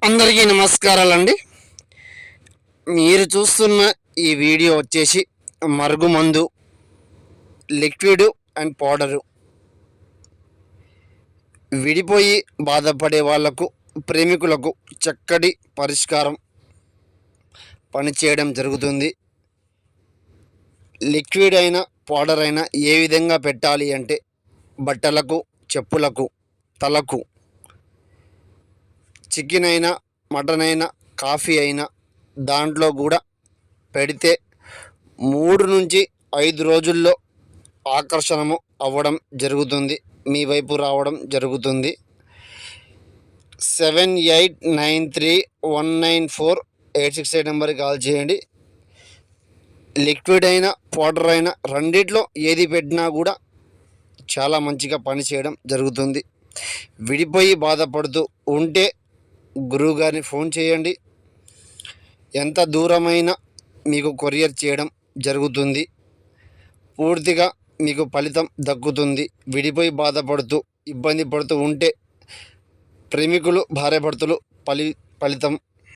అందరికీ నమస్కారాలండి. మీరు చూస్తున్న ఈ వీడియో వచ్చేసి మరుగుమందు, లిక్విడ్ అండ్ పౌడరు. విడిపోయి బాధపడే వాళ్లకు, ప్రేమికులకు చక్కటి పరిష్కారం పనిచేయడం జరుగుతుంది. లిక్విడ్ అయినా పౌడర్ అయినా ఏ విధంగా పెట్టాలి అంటే బట్టలకు, చెప్పులకు, తలకు, చికెన్ అయినా, మటన్ అయినా, కాఫీ అయినా దాంట్లో కూడా పెడితే 3 నుంచి 5 రోజుల్లో ఆకర్షణము అవ్వడం జరుగుతుంది, మీ వైపు రావడం జరుగుతుంది. 7893194868 నెంబర్కి కాల్ చేయండి. లిక్విడ్ అయినా పౌడర్ అయినా రెండిట్లో ఏది పెట్టినా కూడా చాలా మంచిగా పనిచేయడం జరుగుతుంది. విడిపోయి బాధపడుతూ ఉంటే గురువుగారిని ఫోన్ చేయండి. ఎంత దూరమైనా మీకు కొరియర్ చేయడం జరుగుతుంది. పూర్తిగా మీకు ఫలితం దక్కుతుంది. విడిపోయి బాధపడుతూ ఇబ్బంది పడుతూ ఉంటే ప్రేమికులు, భార్యాభర్తలు ఫలితం